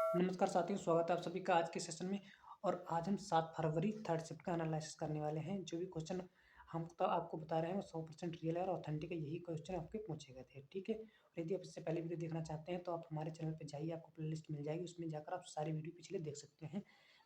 नमस्कार साथियों, स्वागत है आप सभी का आज के सेशन में। और आज हम 7 फरवरी थर्ड शिफ्ट का एनालिसिस करने वाले हैं। जो भी क्वेश्चन हम तो आपको बता रहे हैं वो 100% रियल है और ऑथेंटिक है। यही क्वेश्चन आपके पूछे गए थे, ठीक है। और यदि आप इससे पहले वीडियो देखना चाहते हैं तो आप हमारे चैनल पे जाइए, आपको प्लेलिस्ट मिल जाएगी, उसमें जाकर आप सारी वीडियो पिछले देख सकते हैं,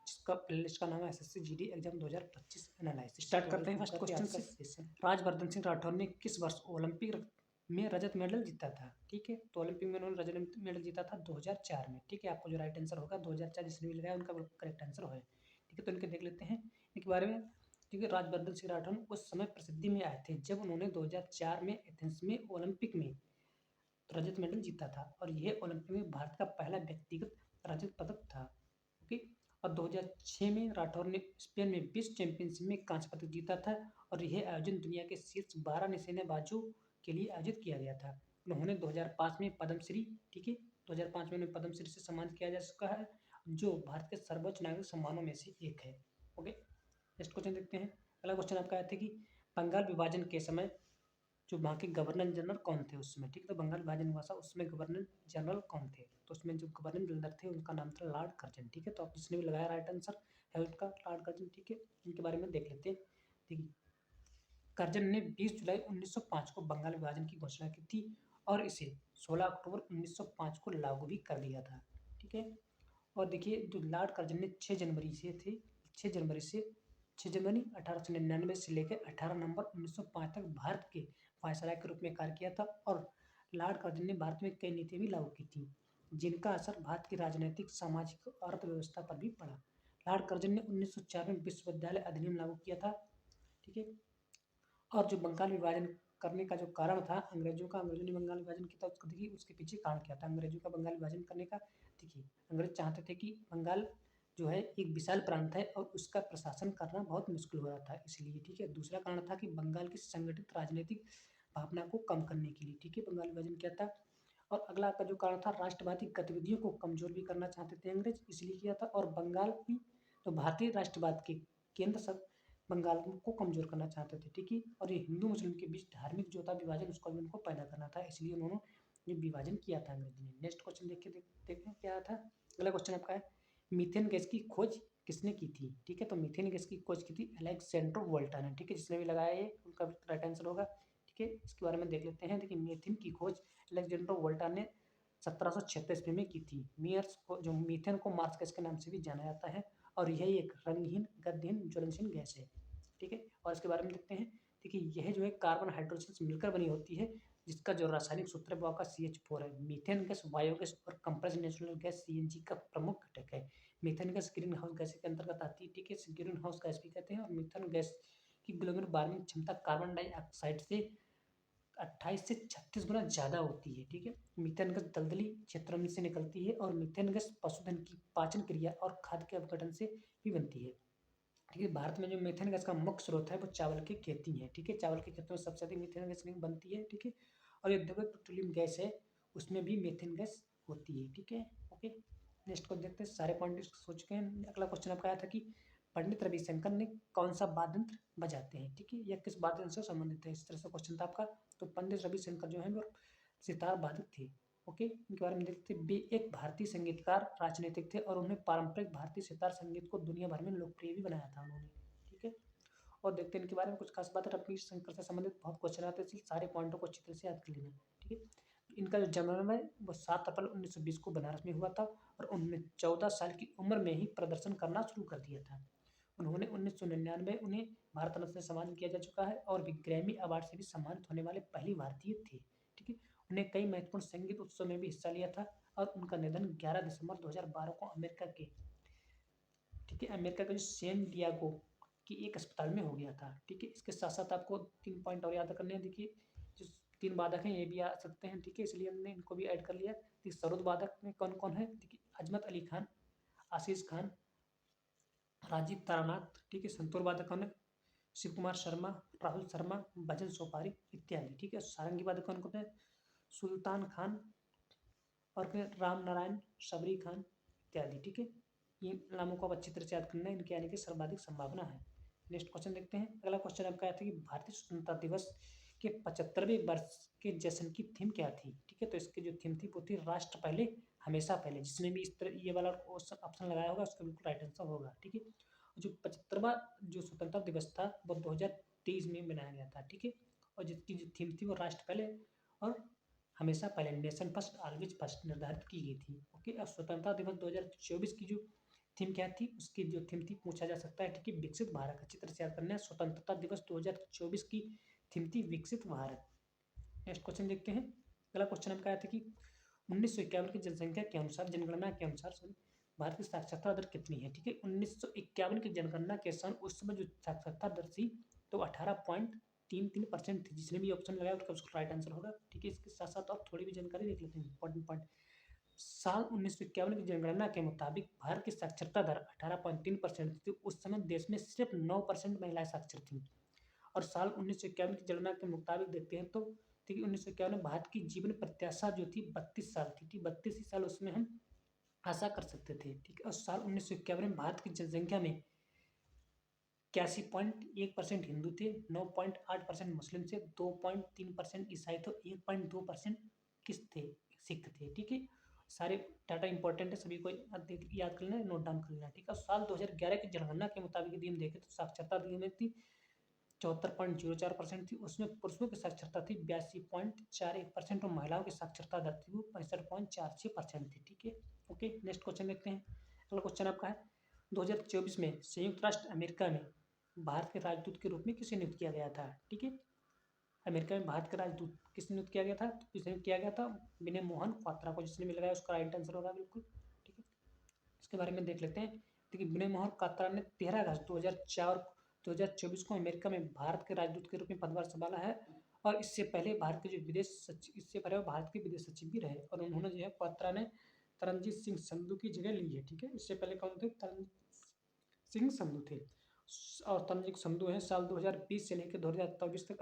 जिसका प्लेलिस्ट का नाम है SSC GD exam 2025 analysis. Start करते हैं फर्स्ट क्वेश्चन से। राजवर्धन सिंह राठौर ने किस वर्ष ओलंपिक में रजत मेडल जीता था? ठीक है, तो ओलंपिक में उन्होंने रजत मेडल जीता था 2004 में। ठीक है, आपको जो राइट आंसर होगा 2004 जिसने भी लगाया उनका करेक्ट आंसर है। ठीक है, तो इनके देख लेते हैं इनके बारे में। ठीक है, राजवर्धन सिंह राठौर उस समय प्रसिद्धि में आए थे जब उन्होंने 2004 में एथेंस में ओलंपिक में रजत मेडल जीता था, और यह ओलंपिक में भारत का पहला व्यक्तिगत रजत पदक था। ओके, और 2006 में राठौर ने स्पेन में विश्व चैंपियनशिप में कांस्य पदक जीता था, और यह आयोजन दुनिया के शीर्ष 12 निशानेबाजों के लिए आयोजित किया गया था। उन्होंने 2005 में पद्मश्री, ठीक है, 2005 में उन्हें पद्मश्री से सम्मानित किया जा चुका है, जो भारत के सर्वोच्च नागरिक सम्मानों में से एक है। ओके, नेक्स्ट क्वेश्चन देखते हैं। अगला क्वेश्चन आपका आया था कि बंगाल विभाजन के समय जो वहाँ के गवर्नर जनरल कौन थे उस समय? ठीक है, तो बंगाल विभाजन हुआ था, उसमें गवर्नर जनरल कौन थे? तो उसमें जो गवर्नर जनरल थे उनका नाम था लॉर्ड कर्जन। ठीक है, तो आप जिसने भी लगाया राइट आंसर है उसका लॉर्ड कर्जन। ठीक है, इनके बारे में देख लेते हैं। देखिए, कर्जन ने 20 जुलाई 1905 को बंगाल विभाजन की घोषणा की थी, और इसे 16 अक्टूबर 1905 को लागू भी कर दिया था। ठीक है, और देखिए जो लॉर्ड कर्जन ने 6 जनवरी से थे 6 जनवरी से 6 जनवरी 1899 से लेकर 18 नवंबर 1905 तक भारत के वायसराय के रूप में कार्य किया था, और लॉर्ड कर्जन ने भारत में कई नीतियां भी लागू की थी, जिनका असर भारत की राजनीतिक, सामाजिक और अर्थव्यवस्था पर भी पड़ा। लॉर्ड कर्जन ने 1904 में विश्वविद्यालय अधिनियम लागू किया था। ठीक है, और जो बंगाल विभाजन करने का जो कारण था अंग्रेजों ने बंगाल विभाजन किया था, उसको देखिए उसके पीछे कारण क्या था अंग्रेजों का बंगाल विभाजन करने का। देखिए, अंग्रेज चाहते थे कि बंगाल जो है एक विशाल प्रांत है और उसका प्रशासन करना बहुत मुश्किल हो रहा था, इसलिए। ठीक है, दूसरा कारण था कि बंगाल की संगठित राजनीतिक भावना को कम करने के लिए, ठीक है, बंगाल विभाजन किया था। और अगला का जो कारण था, राष्ट्रवादी गतिविधियों को कमजोर भी करना चाहते थे अंग्रेज, इसलिए किया था। और बंगाल की तो भारतीय राष्ट्रवाद के केंद्र सब बंगाल को कमजोर करना चाहते थे। ठीक है, और ये हिंदू मुस्लिम के बीच धार्मिक जो था विभाजन, उसको भी उनको पैदा करना था, इसलिए उन्होंने ये विभाजन किया था अंग्रेजी ने। नेक्स्ट क्वेश्चन देखते हैं क्या था। अगला क्वेश्चन आपका है, मीथेन गैस की खोज किसने की थी? ठीक है, तो मीथेन गैस की खोज की थी अलेक्जेंड्रो वोल्टा ने। ठीक है, जिसने भी लगाया ये उनका राइट आंसर होगा। ठीक है, इसके बारे में देख लेते हैं। देखिए, मीथेन की खोज अलेक्जेंड्रो वोल्टा ने 1736 ईस्वी में की थी। मीयर्स को जो मीथेन को मार्स गैस के नाम से भी जाना जाता है, और यह एक रंगहीन, गंधहीन, ज्वलनशील गैस है। ठीक है, और इसके बारे में देखते हैं। देखिए, यह जो है कार्बन हाइड्रोजन से मिलकर बनी होती है, जिसका जो रासायनिक सूत्र है वो आपका CH4 है। मीथेन गैस बायोगैस और कंप्रेस्ड नेचुरल गैस CNG का प्रमुख घटक है। Methane gas green house gas के अंतर्गत आती है। ठीक है, इसे ग्रीन हाउस गैस भी कहते हैं। और मीथेन गैस की ग्लोबल वार्मिंग क्षमता कार्बन डाइऑक्साइड से 28 से 36 गुना ज़्यादा होती है। ठीक है, मीथेन गैस दलदली क्षेत्रों में से निकलती है, और मीथेन गैस पशुधन की पाचन क्रिया और खाद्य के अपघटन से भी बनती है। ठीक है, भारत में जो मीथेन गैस का मुख्य स्रोत है वो चावल की खेती है। ठीक है, चावल की खेतों में सबसे अधिक मीथेन गैस बनती है। ठीक है, और ये द्रवित पेट्रोलियम गैस है, उसमें भी मीथेन गैस होती है। ठीक है, ओके, नेक्स्ट को देखते हैं। सारे पॉइंट सोच चुके हैं। अगला क्वेश्चन आपका आया था कि पंडित रविशंकर ने कौन सा वाद्य यंत्र बजाते हैं? ठीक है, यह किस वाद्य यंत्र से संबंधित है? इस तरह से क्वेश्चन था आपका। तो पंडित रविशंकर जो है वो सितार वादक थे। ओके, इनके बारे में देखते हैं। वे एक भारतीय संगीतकार, राजनीतिक थे, और उन्होंने पारंपरिक भारतीय सितार संगीत को दुनिया भर में लोकप्रिय भी बनाया था उन्होंने। ठीक है, और देखते हैं इनके बारे में कुछ खास बात है। रविशंकर से संबंधित बहुत क्वेश्चन आते हैं, इसलिए सारे पॉइंटों को अच्छी तरह से याद कर लेना। ठीक है, इनका जो जन्म है वो 7 अप्रैल 1920 को बनारस में हुआ था, और उन्होंने 14 साल की उम्र में ही प्रदर्शन करना शुरू कर दिया था। उन्होंने 1999 उन्हें भारत रत्न से सम्मानित किया जा चुका है, और भी ग्रैमी अवार्ड से भी सम्मानित होने वाले पहली भारतीय थे। ठीक है, उन्हें कई महत्वपूर्ण संगीत उत्सव में भी हिस्सा लिया था, और उनका निधन 11 दिसंबर 2012 को अमेरिका के, ठीक है, अमेरिका के जो सैन डियागो की एक अस्पताल में हो गया था। ठीक है, इसके साथ साथ आपको 3 पॉइंट और याद करने हैं। देखिए, जो 3 वादक हैं ये भी आ सकते हैं। ठीक है, इसलिए हमने इनको भी ऐड कर लिया। देखिए, सरोद वादक में कौन कौन है? देखिए, अजमत अली खान, आशीष खान, राजीव तारानाथ, ठीक है, संतूर वादक कौन है? शिव कुमार शर्मा, राहुल शर्मा, भजन सोपारी इत्यादि। ठीक है, सारंगी वादक कौन कौन है? सुल्तान खान, और फिर राम नारायण, सबरी खान इत्यादि। ठीक है, ये नामों को आप अच्छी तरह से याद करना है, इनके आने की सर्वाधिक संभावना है। नेक्स्ट क्वेश्चन देखते हैं। अगला क्वेश्चन आपका आया था कि भारतीय स्वतंत्रता दिवस के 75वें वर्ष के जश्न की थीम क्या थी? ठीक है, तो इसकी जो थीम थी वो थी राष्ट्र पहले हमेशा पहले, जिसने भी इस तरह ये वाला ऑप्शन लगाया होगा उसका बिल्कुल राइट आंसर होगा। ठीक है, जो 75वां जो स्वतंत्रता दिवस था वो 2023 में मनाया गया था। ठीक है, और जिसकी जो थीम थी वो राष्ट्र पहले और हमेशा पहले, नेशन फर्स्ट ऑलवेज फर्स्ट निर्धारित की गई थी। ओके, और स्वतंत्रता दिवस 2024 की जो थीम क्या थी, उसकी जो थीम थी पूछा जा सकता है। ठीक है, विकसित भारत, अच्छी तरह से याद करना है। स्वतंत्रता दिवस 2024 की थीम थी विकसित भारत। नेक्स्ट क्वेश्चन देखते हैं। अगला क्वेश्चन आपका आया था कि 1951 की जनसंख्या के अनुसार, जनगणना के अनुसार सॉरी, भारत की साक्षरता दर कितनी है। ठीक है, 1951 की जनगणना के अनुसार उस समय जो साक्षरता दर थी तो 18.33% थी। जिसने भी ऑप्शन लगाया उसका राइट आंसर होगा। ठीक है, इसके साथ साथ और थोड़ी भी जानकारी देख लेते हैं इंपॉर्टेंट पॉइंट। साल 1951 की जनगणना के मुताबिक भारत की साक्षरता दर 18.3% थी। उस समय देश में सिर्फ 9% महिलाएं साक्षर थीं। और साल 1951 की जनगणना के मुताबिक देखते हैं तो ठीक है, 1951 में भारत की जीवन प्रत्याशा जो थी 32 साल थी। 32 ही साल उसमें हम आशा कर सकते थे। ठीक है, और साल 1951 में भारत की जनसंख्या में 81.1% हिंदू थे, 9.8% मुस्लिम थे, 2.3% ईसाई थे, 1.2% किस थे, सिख थे। ठीक है, सारे डाटा इंपॉर्टेंट है, सभी को याद कर लेना, नोट डाउन कर लेना। ठीक है, साल 2011 की जनगणना के मुताबिक यदि हम देखें तो साक्षरता दर में थी 74.04% थी। उसमें पुरुषों की साक्षरता थी 82.41% और महिलाओं की साक्षरता दर थी वो 65.46% थी। ठीक है, ओके, नेक्स्ट क्वेश्चन देखते हैं। अगला क्वेश्चन आपका है 2024 में संयुक्त राष्ट्र अमेरिका में भारत के राजदूत के रूप में किसे नियुक्त किया गया था। ठीक है, अमेरिका में भारत का राजदूत किस नियुक्त किया गया था, तो किसने किया गया था, विनय मोहन क्वात्रा को। जिसने भी लगाया उसका राइट आंसर होगा बिल्कुल। ठीक है, इसके बारे में देख लेते हैं। देखिए, विनय मोहन क्वात्रा ने 13 अगस्त 2024 को अमेरिका में भारत के राजदूत के रूप में पदभार संभाला है। और इससे पहले भारत के जो विदेश सचिव, इससे पहले वो भारत के विदेश सचिव भी रहे। और उन्होंने जो है क्वात्रा ने तरनजीत सिंह संधू की जगह ली है। ठीक है, इससे पहले कौन थे, तरनजीत सिंह संधू थे। और तरनजीत संधू है साल 2020 से लेकर 2024 तक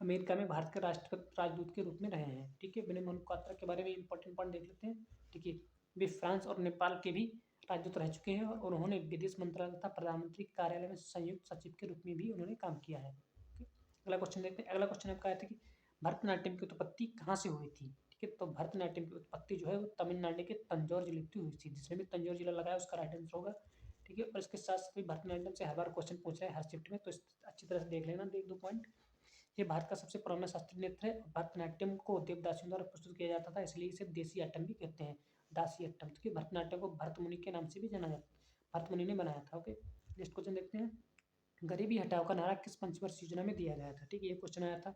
अमेरिका में भारत के राजदूत के रूप में रहे हैं। ठीक है, विनय मोहन क्वात्रा के बारे में इंपॉर्टेंट पॉइंट देख लेते हैं। ठीक है, वे फ्रांस और नेपाल के भी राजदूत रह चुके हैं और उन्होंने विदेश मंत्रालय तथा प्रधानमंत्री कार्यालय में संयुक्त सचिव के रूप में भी उन्होंने काम किया है। अगला क्वेश्चन देखते हैं। अगला क्वेश्चन आपका आया था कि भरतनाट्यम की उत्पत्ति कहाँ से हुई थी। ठीक है, तो भरतनाट्यम की उत्पत्ति जो है वो तमिलनाडु के तंजौर जिले से हुई थी। जिसने भी तंजौर जिला लगाया उसका राइट आंसर होगा। ठीक है, और इसके साथ साथ भरतनाट्यम से हर बार क्वेश्चन पूछ रहे हैं हर शिफ्ट में, तो अच्छी तरह से देख लेना, देख दो पॉइंट। ये भारत का सबसे पुराना शास्त्रीय नृत्य है। भरतनाट्यम को देवदासियों द्वारा प्रस्तुत किया जाता था, इसलिए इसे देसी अट्टम भी कहते हैं, दासी अट्टम। तो भरतनाट्यम को भरत मुनि के नाम से भी जाना जाता, भरत मुनि ने बनाया था। ओके, नेक्स्ट क्वेश्चन देखते हैं। गरीबी हटाओ का नारा किस पंचवर्षीय योजना में दिया गया था। ठीक है, ये क्वेश्चन आया था।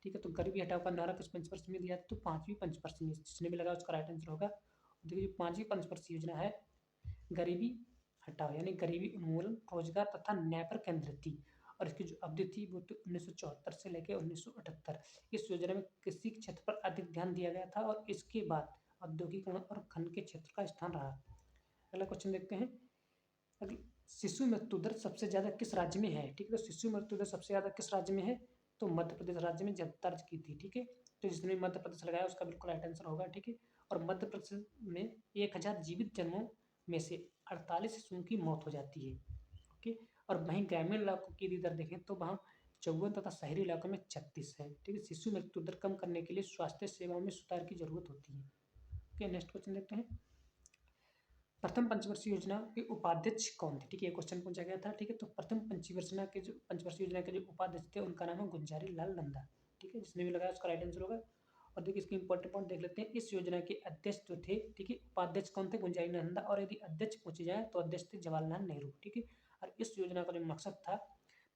ठीक है, तो गरीबी हटाओ का नारा किस पंचवर्षीय में दिया था, तो 5वीं पंचवर्षीय में। जिसने भी लगा उसका राइट आंसर होगा। देखिए, जो 5वीं पंचवर्षीय योजना है गरीबी हटाओ यानी गरीबी उन्मूलन, रोजगार तथा न्याय पर केंद्रित थी। और इसकी जो अवधि थी वो 1974 से लेकर 1978। इस योजना में कृषि के क्षेत्र पर अधिक ध्यान दिया गया था और इसके बाद औद्योगिकरण और खनन के क्षेत्र का स्थान रहा। अगला क्वेश्चन देखते हैं। शिशु मृत्यु दर सबसे ज्यादा किस राज्य में है। ठीक है, तो शिशु मृत्यु दर सबसे ज्यादा किस राज्य में है, तो मध्य प्रदेश राज्य में दर्ज की थी। ठीक है, तो जिसने मध्य प्रदेश लगाया उसका बिल्कुल राइट आंसर होगा। ठीक है, और मध्य प्रदेश में 1000 जीवित जन्मों में से 48 शिशुओं की मौत हो जाती है। ओके, और वहीं ग्रामीण इलाकों की यदि दर देखें तो वहाँ 54 तथा शहरी इलाकों में 36 है। ठीक है, शिशु मृत्यु दर कम करने के लिए स्वास्थ्य सेवाओं में सुधार की जरूरत होती है। ओके, नेक्स्ट क्वेश्चन देखते हैं। प्रथम पंचवर्षीय योजना के उपाध्यक्ष कौन थे। ठीक है, ये क्वेश्चन पूछा गया था। ठीक है, तो प्रथम पंचवर्षीय योजना के जो उपाध्यक्ष थे उनका नाम है गुंजारी लाल नंदा। ठीक है, जिसने भी लगाया उसका राइट आंसर होगा। और देखिए, इसके इंपॉर्टेंट पॉइंट देख लेते हैं। इस योजना के अध्यक्ष जो थे, ठीक है, उपाध्यक्ष कौन थे, गुंजारी लाल नंदा। और यदि अध्यक्ष पूछे जाए तो अध्यक्ष थे जवाहरलाल नेहरू। ठीक है, और इस योजना का जो मकसद था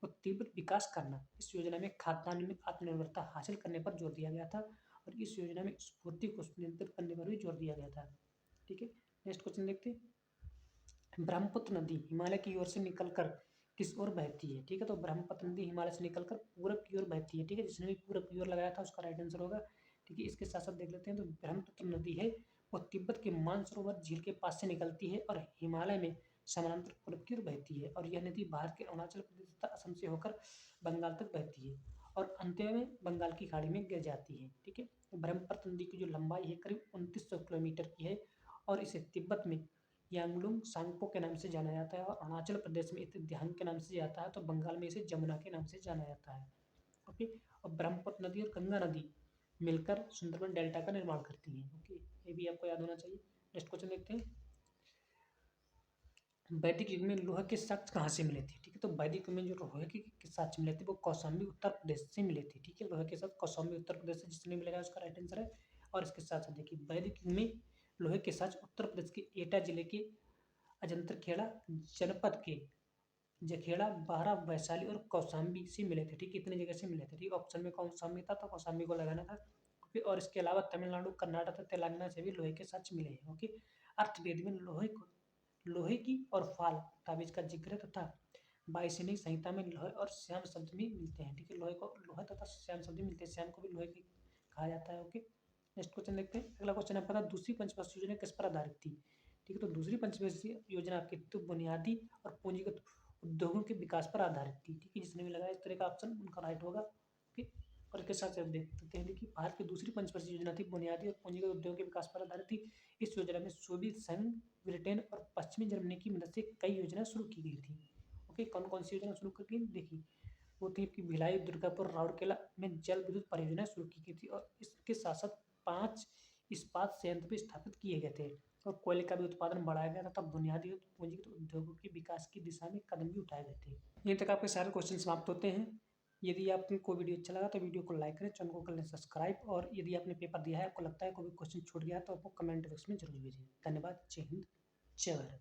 वो तीव्र विकास करना। इस योजना में खाद्यान्न में आत्मनिर्भरता हासिल करने पर जोर दिया गया था और इस योजना में स्फूर्ति को नियंत्रित करने पर भी जोर दिया गया था। ठीक है, नेक्स्ट क्वेश्चन देखते हैं। ब्रह्मपुत्र नदी हिमालय की ओर से निकलकर किस ओर बहती है। ठीक है, तो ब्रह्मपुत्र नदी हिमालय से निकलकर पूरब की ओर बहती है। ठीक है, जिसने भी पूरब की ओर लगाया था उसका राइट आंसर होगा। ठीक है, इसके साथ साथ देख लेते हैं। तो ब्रह्मपुत्र नदी है वो तिब्बत के मानसरोवर झील के पास से निकलती है और हिमालय में समानांतर पूरब की ओर बहती है। और यह नदी भारत के अरुणाचल प्रदेश तथा असम से होकर बंगाल तक बहती है और अंत में बंगाल की खाड़ी में गिर जाती है। ठीक है, ब्रह्मपुत्र नदी की जो लंबाई है करीब 2900 किलोमीटर की है और इसे तिब्बत में यांगलुंग सांगपो के नाम से जाना जाता है और अरुणाचल प्रदेश में इसे ध्यान के नाम से जाता है, तो बंगाल में इसे जमुना के नाम से जाना जाता है। ओके, और ब्रह्मपुत्र नदी और गंगा नदी मिलकर सुंदरबन डेल्टा का निर्माण करती हैं। ओके, ये भी आपको याद होना चाहिए। नेक्स्ट क्वेश्चन देखते हैं, वैदिक युग में लोहे के साक्ष्य कहाँ से मिले थे? ठीक है, तो वैदिक युग में जो लोहे के साक्ष्य मिले थे वो कौशाम्बी उत्तर प्रदेश से मिले थे। ठीक है, लोहे के साथ कौशाम्बी उत्तर प्रदेश से, जिसने मिलेगा उसका राइट आंसर है। और इसके साथ साथ देखिए, वैदिक युग में लोहे के साक्ष्य उत्तर प्रदेश के एटा जिले के अजंतरखेड़ा जनपद के जखेड़ा, बारह, वैशाली और कौशाम्बी से मिले थे। ठीक, इतनी जगह से मिले थे। ठीक, ऑप्शन में कौशाम्बी था तो कौशाम्बी को लगाना था। ओके, और इसके अलावा तमिलनाडु, कर्नाटक और तेलंगाना से भी लोहे के साक्ष्य मिले हैं। ओके, अर्थवेद में लोहे की और फाल ताबीज का जिक्र तथा बाईसनी संहिता में लोहे और श्याम शब्द भी मिलते हैं। ठीक है, लोहे को लोहा तथा श्याम शब्द भी मिलते हैं। श्याम को भी लोहे की कहा जाता है। ओके, नेक्स्ट क्वेश्चन देखते हैं। अगला क्वेश्चन आपका था, दूसरी पंचवर्षीय योजना किस पर आधारित थी? ठीक है, तो दूसरी पंचवर्षीय योजना आपकी तो बुनियादी और पूंजीगत उद्योगों के विकास पर आधारित थी। ठीक है, जिसने भी लगाया इस तरह का ऑप्शन उनका राइट होगा। ओके, और इसके साथ देख सकते हैं कि भारत की दूसरी पंचवर्षीय योजना थी बुनियादी और पूंजीगत उद्योगों के विकास पर आधारित थी। इस योजना में सोवियत संघ, ब्रिटेन और पश्चिमी जर्मनी की मदद से कई योजनाएं शुरू की गई थी। ओके, कौन कौन सी योजना शुरू की? देखिए, वो थी कि भिलाई, दुर्गापुर, राउरकेला में जल विद्युत परियोजनाएं शुरू की गई थी और इसके साथ साथ 5 इस्पात संयंत्र भी स्थापित किए गए थे और कोयले का भी उत्पादन बढ़ाया गया था। तब बुनियादी और पूंजीगत उद्योगों के विकास की दिशा में कदम भी उठाए गए थे। यहीं तक आपके सारे क्वेश्चन समाप्त होते हैं। यदि आपको वीडियो अच्छा लगा तो वीडियो को लाइक करें, चैनल को कर लें सब्सक्राइब, और यदि आपने पेपर दिया है, आपको लगता है कोई क्वेश्चन छूट गया है तो आपको कमेंट बॉक्स में जरूर भेजें। धन्यवाद। जय हिंद, जय भारत।